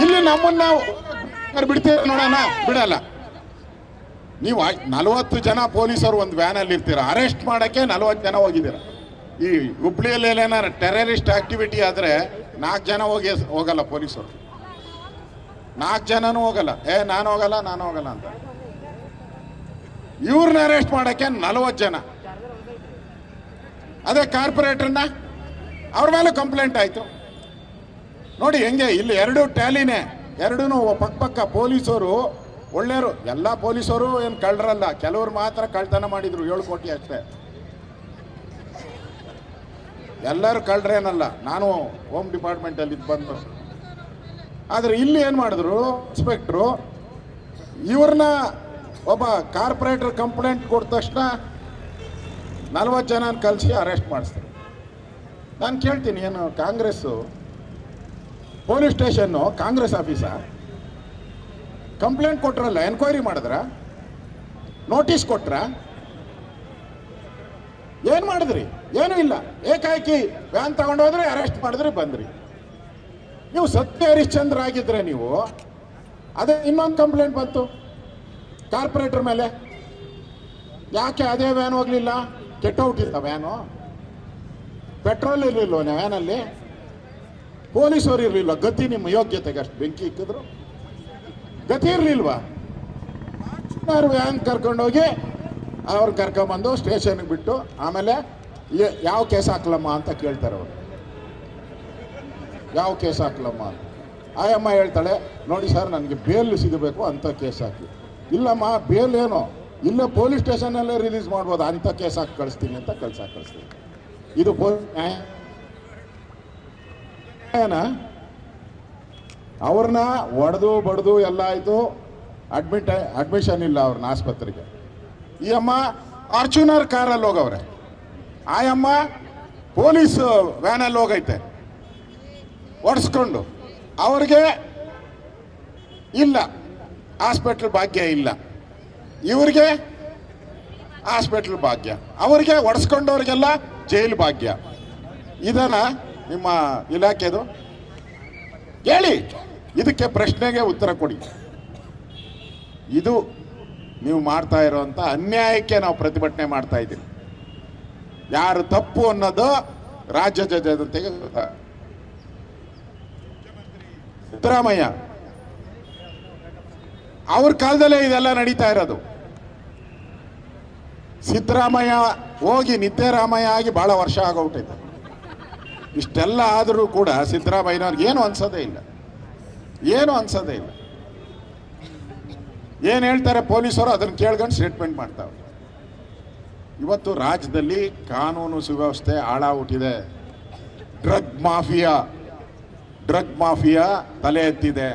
ಇಲ್ಲಿ ನಮ್ಮನ್ನ ಬಿಡ್ತೀರ ನೋಡೋಣ, ಬಿಡಲ್ಲ. ನೀವು 40 ಜನ ಪೊಲೀಸರು ಒಂದು ವ್ಯಾನಲ್ಲಿ ಇರ್ತೀರ, ಅರೆಸ್ಟ್ ಮಾಡಕ್ಕೆ 40 ಜನ ಹೋಗಿದ್ದೀರ. ಈ ಹುಬ್ಳಿಯಲ್ಲಿ ಏನಾರ ಟೆರರಿಸ್ಟ್ ಆಕ್ಟಿವಿಟಿ ಆದ್ರೆ 4 ಜನ ಹೋಗಲ್ಲ ಪೊಲೀಸರು, 4 ಜನನೂ ಹೋಗಲ್ಲ. ನಾನು ಹೋಗಲ್ಲ ಅಂತ. ಇವ್ರನ್ನ ಅರೆಸ್ಟ್ ಮಾಡಕ್ಕೆ 40 ಜನ. ಅದೇ ಕಾರ್ಪೊರೇಟರ್ನ ಅವ್ರ ಮೇಲೆ ಕಂಪ್ಲೇಂಟ್ ಆಯ್ತು. ನೋಡಿ ಹೆಂಗೆ, ಇಲ್ಲಿ 2 ಟ್ಯಾಲಿನೇ, 2 ಪಕ್ಕ ಪೊಲೀಸರು ಒಳ್ಳೆಯವರು. ಎಲ್ಲ ಪೊಲೀಸರು ಏನು ಕಳ್ಳರಲ್ಲ, ಕೆಲವರು ಮಾತ್ರ ಕಳ್ತನ ಮಾಡಿದ್ರು 7 ಕೋಟಿ ಅಷ್ಟೇ. ಎಲ್ಲರೂ ಕಳ್ಳರೇನಲ್ಲ. ನಾನು ಹೋಮ್ ಡಿಪಾರ್ಟ್ಮೆಂಟಲ್ಲಿ ಬಂದು, ಆದರೆ ಇಲ್ಲಿ ಏನು ಮಾಡಿದ್ರು ಇನ್ಸ್ಪೆಕ್ಟ್ರು, ಇವ್ರನ್ನ ಒಬ್ಬ ಕಾರ್ಪೊರೇಟರ್ ಕಂಪ್ಲೇಂಟ್ ಕೊಟ್ಟ ತಕ್ಷಣ 40 ಜನ ಕಳಿಸಿ ಅರೆಸ್ಟ್ ಮಾಡಿಸ್ತಾರೆ. ನಾನು ಕೇಳ್ತೀನಿ, ಏನು ಕಾಂಗ್ರೆಸ್ಸು ಪೊಲೀಸ್ ಸ್ಟೇಷನ್ನು ಕಾಂಗ್ರೆಸ್ ಆಫೀಸಾ? ಕಂಪ್ಲೇಂಟ್ ಕೊಟ್ರಲ್ಲ, ಎನ್ಕ್ವೈರಿ ಮಾಡಿದ್ರ, ನೋಟಿಸ್ ಕೊಟ್ರ, ಏನು ಮಾಡಿದ್ರಿ? ಏನೂ ಇಲ್ಲ. ಏಕಾಏಕಿ ವ್ಯಾನ್ ತಗೊಂಡೋದ್ರಿ, ಅರೆಸ್ಟ್ ಮಾಡಿದ್ರಿ, ಬಂದ್ರಿ. ನೀವು ಸತ್ಯ ಹರಿಶ್ಚಂದ್ರ ಆಗಿದ್ರೆ ನೀವು ಅದೇ ಇನ್ನೊಂದು ಕಂಪ್ಲೇಂಟ್ ಬಂತು ಕಾರ್ಪೊರೇಟರ್ ಮೇಲೆ. ಯಾಕೆ ಅದೇ ವ್ಯಾನ್ ಹೋಗ್ಲಿಲ್ಲ? ಕೆಟ್ಟೋಗ್ತಿತ್ತ ವ್ಯಾನು? ಪೆಟ್ರೋಲ್ ಇರಲಿಲ್ವ ವ್ಯಾನಲ್ಲಿ? ಪೊಲೀಸರು ಇರಲಿಲ್ಲ? ಗತಿ ನಿಮ್ಮ ಯೋಗ್ಯತೆಗೆ ಅಷ್ಟು ಬೆಂಕಿ ಇಕ್ಕಿದ್ರು, ಗತಿ ಇರಲಿಲ್ವಾ? ವ್ಯಾನ್ ಕರ್ಕೊಂಡೋಗಿ ಅವ್ರು ಕರ್ಕೊಂಬಂದು ಸ್ಟೇಷನ್ಗೆ ಬಿಟ್ಟು ಆಮೇಲೆ ಯಾವ ಕೇಸ್ ಹಾಕ್ಲಮ್ಮ ಅಂತ ಕೇಳ್ತಾರೆ ಅವರು. ಯಾವ ಕೇಸ್ ಹಾಕ್ಲಮ್ಮ ಅಂತ ಆಯಮ್ಮ ಹೇಳ್ತಾಳೆ, ನೋಡಿ ಸರ್ ನನಗೆ ಬೇಲ್ ಸಿಗಬೇಕು ಅಂತ ಕೇಸ್ ಹಾಕಿ. ಇಲ್ಲಮ್ಮ, ಬೇಲ್ ಏನೋ ಇಲ್ಲೇ ಪೊಲೀಸ್ ಸ್ಟೇಷನಲ್ಲೇ ರಿಲೀಸ್ ಮಾಡ್ಬೋದು, ಅಂಥ ಕೇಸ್ ಹಾಕಿ ಕಳಿಸ್ತೀನಿ ಅಂತ ಕಳಿಸ್ತೀನಿ. ಇದು ಅವ್ರನ್ನ ಒಡೆದು ಬಡ್ದು ಎಲ್ಲ ಆಯಿತು, ಅಡ್ಮಿಷನ್ ಇಲ್ಲ ಅವ್ರನ್ನ ಆಸ್ಪತ್ರೆಗೆ. ಈ ಅಮ್ಮ ಫಾರ್ಚುನರ್ ಕಾರಲ್ಲಿ ಹೋಗವ್ರೆ, ಆಯಮ್ಮ ಪೊಲೀಸ್ ವ್ಯಾನಲ್ಲಿ ಹೋಗೈತೆ ಓಡಿಸ್ಕೊಂಡು. ಅವ್ರಿಗೆ ಇಲ್ಲ ಹಾಸ್ಪಿಟ್ಲ್ ಭಾಗ್ಯ ಇಲ್ಲ, ಇವ್ರಿಗೆ ಹಾಸ್ಪಿಟ್ಲ್ ಭಾಗ್ಯ, ಅವ್ರಿಗೆ ಒಡಿಸ್ಕೊಂಡವ್ರಿಗೆಲ್ಲ ಜೈಲು ಭಾಗ್ಯ. ಇದನ್ನ ನಿಮ್ಮ ಇಲಾಖೆದು ಹೇಳಿ, ಇದಕ್ಕೆ ಪ್ರಶ್ನೆಗೆ ಉತ್ತರ ಕೊಡಿ. ಇದು ನೀವು ಮಾಡ್ತಾ ಇರೋಂಥ ಅನ್ಯಾಯಕ್ಕೆ ನಾವು ಪ್ರತಿಭಟನೆ ಮಾಡ್ತಾ ಇದ್ದೀವಿ. ಯಾರು ತಪ್ಪು ಅನ್ನೋದು ರಾಜ್ಯದ ಜನತೆಗೆ ಸಿದ್ದರಾಮಯ್ಯ ಅವ್ರ ಕಾಲದಲ್ಲೇ ಇದೆಲ್ಲ ನಡೀತಾ ಇರೋದು. ಸಿದ್ದರಾಮಯ್ಯ ಹೋಗಿ ನಿತ್ಯರಾಮಯ್ಯ ಆಗಿ ಬಹಳ ವರ್ಷ ಆಗೋಗ್ಬಿಟ್ಟೈತೆ. ಇಷ್ಟೆಲ್ಲ ಆದರೂ ಕೂಡ ಸಿದ್ದರಾಮಯ್ಯನವ್ರಿಗೆ ಏನು ಅನ್ಸೋದೇ ಇಲ್ಲ. ಏನು ಹೇಳ್ತಾರೆ ಪೊಲೀಸರು ಅದನ್ನು ಕೇಳ್ಕೊಂಡು ಸ್ಟೇಟ್ಮೆಂಟ್ ಮಾಡ್ತಾವೆ. ಇವತ್ತು ರಾಜ್ಯದಲ್ಲಿ ಕಾನೂನು ಸುವ್ಯವಸ್ಥೆ ಹಾಳಾಗ್ಬಿಟ್ಟಿದೆ. ಡ್ರಗ್ ಮಾಫಿಯಾ ತಲೆ ಎತ್ತಿದೆ.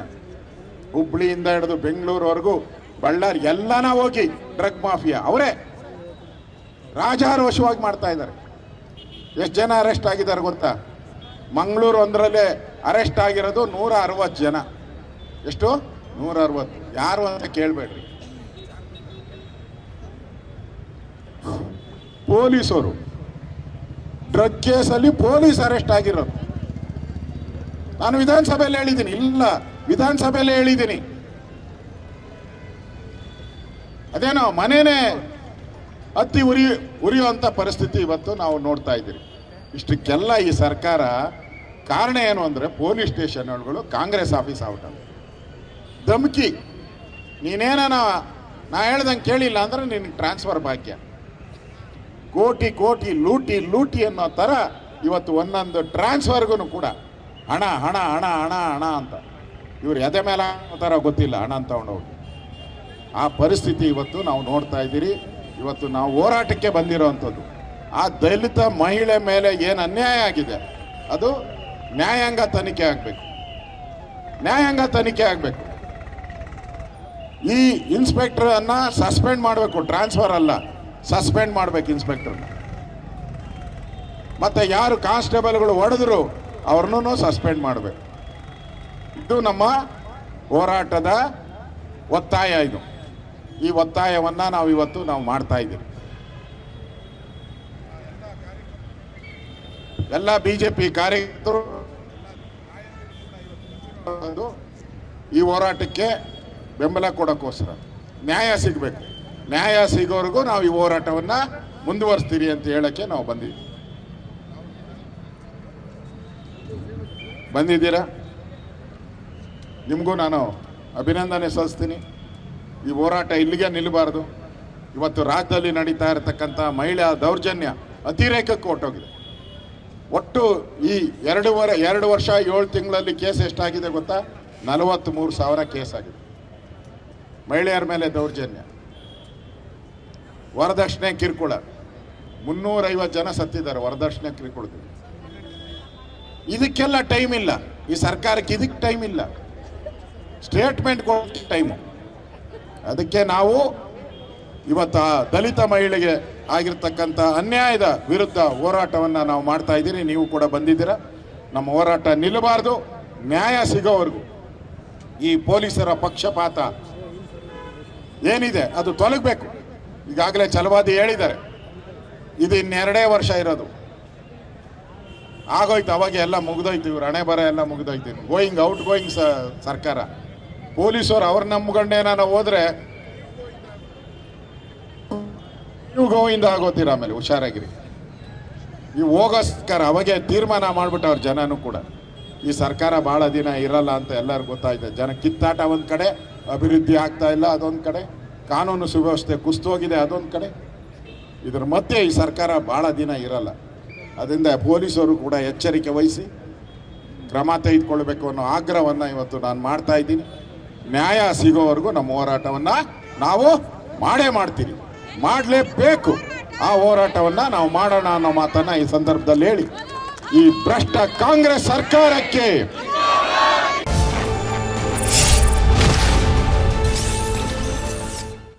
ಹುಬ್ಳಿಯಿಂದ ಹಿಡಿದು ಬೆಂಗಳೂರುವರೆಗೂ, ಬಳ್ಳಾರಿ ಎಲ್ಲನ ಹೋಗಿ ಡ್ರಗ್ ಮಾಫಿಯಾ ಅವರೇ ರಾಜಾರೋಷವಾಗಿ ಮಾಡ್ತಾ ಇದ್ದಾರೆ. ಎಷ್ಟು ಜನ ಅರೆಸ್ಟ್ ಆಗಿದ್ದಾರೆ ಗೊತ್ತಾ? ಮಂಗಳೂರು ಒಂದರಲ್ಲೇ ಅರೆಸ್ಟ್ ಆಗಿರೋದು 160 ಜನ. ಎಷ್ಟು? 160. ಯಾರು ಅಂತ ಕೇಳಬೇಡ್ರಿ. ಪೊಲೀಸರು ಡ್ರಗ್ ಕೇಸಲ್ಲಿ ಪೊಲೀಸ್ ಅರೆಸ್ಟ್ ಆಗಿರೋದು. ನಾನು ವಿಧಾನಸಭೆಯಲ್ಲಿ ಹೇಳಿದ್ದೀನಿ. ಅದೇನೋ ಮನೇನೆ ಹತ್ತಿ ಉರಿಯುವಂಥ ಪರಿಸ್ಥಿತಿ ಇವತ್ತು ನಾವು ನೋಡ್ತಾ ಇದ್ದೀರಿ. ಇಷ್ಟಕ್ಕೆಲ್ಲ ಈ ಸರ್ಕಾರ ಕಾರಣ ಏನು ಅಂದರೆ ಪೊಲೀಸ್ ಸ್ಟೇಷನ್ಗಳು ಕಾಂಗ್ರೆಸ್ ಆಫೀಸ್ ಆಗ್ಬಿಟ್ಟಲ್ಲ. ಧಮಕಿ, ನೀನೇನ ನಾ ಹೇಳ್ದಂಗೆ ಕೇಳಿಲ್ಲ ಅಂದ್ರೆ ನಿನಗೆ ಟ್ರಾನ್ಸ್ಫರ್ ಭಾಗ್ಯ. ಕೋಟಿ ಲೂಟಿ ಅನ್ನೋ ಥರ ಇವತ್ತು ಒಂದೊಂದು ಟ್ರಾನ್ಸ್ಫರ್ಗೂ ಕೂಡ ಹಣ ಅಂತ ಇವ್ರು ಎದೆ ಮೇಲೆ ಥರ ಗೊತ್ತಿಲ್ಲ ಹಣ ಅಂತ ತಗೊಂಡೋಗಿ. ಆ ಪರಿಸ್ಥಿತಿ ಇವತ್ತು ನಾವು ನೋಡ್ತಾ ಇದ್ದೀರಿ. ಇವತ್ತು ನಾವು ಹೋರಾಟಕ್ಕೆ ಬಂದಿರೋವಂಥದ್ದು ಆ ದಲಿತ ಮಹಿಳೆ ಮೇಲೆ ಏನು ಅನ್ಯಾಯ ಆಗಿದೆ ಅದು ನ್ಯಾಯಾಂಗ ತನಿಖೆ ಆಗಬೇಕು. ಈ ಇನ್ಸ್ಪೆಕ್ಟರ್ ಅನ್ನ ಸಸ್ಪೆಂಡ್ ಮಾಡಬೇಕು, ಟ್ರಾನ್ಸ್ಫರ್ ಅಲ್ಲ, ಸಸ್ಪೆಂಡ್ ಮಾಡಬೇಕು ಇನ್ಸ್ಪೆಕ್ಟರ್ನ. ಮತ್ತೆ ಯಾರು ಕಾನ್ಸ್ಟೇಬಲ್ಗಳು ಹೊಡೆದ್ರು ಅವ್ರನ್ನೂ ಸಸ್ಪೆಂಡ್ ಮಾಡಬೇಕು. ಇದು ನಮ್ಮ ಹೋರಾಟದ ಒತ್ತಾಯ. ಇದು ಈ ಒತ್ತಾಯವನ್ನು ನಾವು ಇವತ್ತು ಮಾಡ್ತಾ ಇದ್ದೀವಿ. ಎಲ್ಲ ಬಿಜೆಪಿ ಕಾರ್ಯಕರ್ತರು ಈ ಹೋರಾಟಕ್ಕೆ ಬೆಂಬಲ ಕೊಡೋಕ್ಕೋಸ್ಕರ ನ್ಯಾಯ ಸಿಗಬೇಕು. ನ್ಯಾಯ ಸಿಗೋವರೆಗೂ ನಾವು ಈ ಹೋರಾಟವನ್ನು ಮುಂದುವರಿಸ್ತೀರಿ ಅಂತ ಹೇಳೋಕ್ಕೆ ನಾವು ಬಂದಿದ್ದೀರಾ. ನಿಮಗೂ ನಾನು ಅಭಿನಂದನೆ ಸಲ್ಲಿಸ್ತೀನಿ. ಈ ಹೋರಾಟ ಇಲ್ಲಿಗೆ ನಿಲ್ಲಬಾರ್ದು. ಇವತ್ತು ರಾಜ್ಯದಲ್ಲಿ ನಡೀತಾ ಇರತಕ್ಕಂಥ ಮಹಿಳಾ ದೌರ್ಜನ್ಯ ಅತಿರೇಕಕ್ಕೆ ಹೊರಟೋಗಿದೆ. ಒಟ್ಟು ಈ 2 ವರ್ಷ 7 ತಿಂಗಳಲ್ಲಿ ಕೇಸ್ ಎಷ್ಟಾಗಿದೆ ಗೊತ್ತಾ? 43,000 ಕೇಸ್ ಆಗಿದೆ ಮಹಿಳೆಯರ ಮೇಲೆ ದೌರ್ಜನ್ಯ. ವರದಕ್ಷಿಣೆ ಕಿರುಕುಳ 350 ಜನ ಸತ್ತಿದ್ದಾರೆ ವರದಕ್ಷಿಣೆ ಕಿರುಕುಳದಲ್ಲಿ. ಇದಕ್ಕೆಲ್ಲ ಟೈಮ್ ಇಲ್ಲ ಈ ಸರ್ಕಾರಕ್ಕೆ, ಇದಕ್ಕೆ ಟೈಮ್ ಇಲ್ಲ, ಸ್ಟೇಟ್ಮೆಂಟ್ ಕೊಡೋಕ್ಕೆ ಟೈಮು. ಅದಕ್ಕೆ ನಾವು ಇವತ್ತು ದಲಿತ ಮಹಿಳೆಗೆ ಆಗಿರ್ತಕ್ಕಂಥ ಅನ್ಯಾಯದ ವಿರುದ್ಧ ಹೋರಾಟವನ್ನು ನಾವು ಮಾಡ್ತಾ ಇದ್ದೀರಿ. ನೀವು ಕೂಡ ಬಂದಿದ್ದೀರಾ. ನಮ್ಮ ಹೋರಾಟ ನಿಲ್ಲಬಾರ್ದು. ನ್ಯಾಯ ಸಿಗೋವರೆಗೂ ಈ ಪೊಲೀಸರ ಪಕ್ಷಪಾತ ಏನಿದೆ ಅದು ತೊಲಗಬೇಕು. ಈಗಾಗಲೇ ಛಲವಾದಿ ಹೇಳಿದ್ದಾರೆ, ಇದು ಇನ್ನೆರಡೇ ವರ್ಷ ಇರೋದು, ಆಗೋಯ್ತು, ಅವಾಗ ಎಲ್ಲ ಮುಗಿದೋಯ್ತು, ಇವ್ರು ಹಣೆ ಬರ ಎಲ್ಲ ಮುಗಿದೋಯ್ತು. ಗೋಯಿಂಗ್ ಔಟ್ ಗೋಯಿಂಗ್ ಸರ್ಕಾರ. ಪೊಲೀಸರು ಅವ್ರ ನಂಬ್ಕೊಂಡೇನ ಹೋದ್ರೆ ನೀವು ಗೋವಿಂದ ಆಗೋತೀರ. ಆಮೇಲೆ ಹುಷಾರಾಗಿರಿ. ಈ ಹೋಗೋಸ್ಕರ ಅವಾಗೆ ತೀರ್ಮಾನ ಮಾಡಿಬಿಟ್ಟು ಅವ್ರ ಜನನೂ ಕೂಡ ಈ ಸರ್ಕಾರ ಭಾಳ ದಿನ ಇರಲ್ಲ ಅಂತ ಎಲ್ಲರಿಗೂ ಗೊತ್ತಾಯ್ತು. ಜನ ಕಿತ್ತಾಟ ಒಂದು ಕಡೆ, ಅಭಿವೃದ್ಧಿ ಆಗ್ತಾ ಇಲ್ಲ ಅದೊಂದು ಕಡೆ, ಕಾನೂನು ಸುವ್ಯವಸ್ಥೆ ಕುಸಿದೋಗಿದೆ ಅದೊಂದು ಕಡೆ. ಇದರ ಮಧ್ಯೆ ಈ ಸರ್ಕಾರ ಭಾಳ ದಿನ ಇರಲ್ಲ. ಅದರಿಂದ ಪೊಲೀಸರು ಕೂಡ ಎಚ್ಚರಿಕೆ ವಹಿಸಿ ಕ್ರಮ ತೆಗೆದುಕೊಳ್ಬೇಕು ಅನ್ನೋ ಆಗ್ರಹವನ್ನು ಇವತ್ತು ನಾನು ಮಾಡ್ತಾ ಇದ್ದೀನಿ. ನ್ಯಾಯ ಸಿಗೋವರೆಗೂ ನಮ್ಮ ಹೋರಾಟವನ್ನು ನಾವು ಮಾಡ್ತೀವಿ, ಮಾಡಲೇಬೇಕು. ಆ ಹೋರಾಟವನ್ನು ನಾವು ಮಾಡೋಣ ಅನ್ನೋ ಮಾತನ್ನು ಈ ಸಂದರ್ಭದಲ್ಲಿ ಹೇಳಿ, ಈ ಭ್ರಷ್ಟ ಕಾಂಗ್ರೆಸ್ ಸರ್ಕಾರಕ್ಕೆ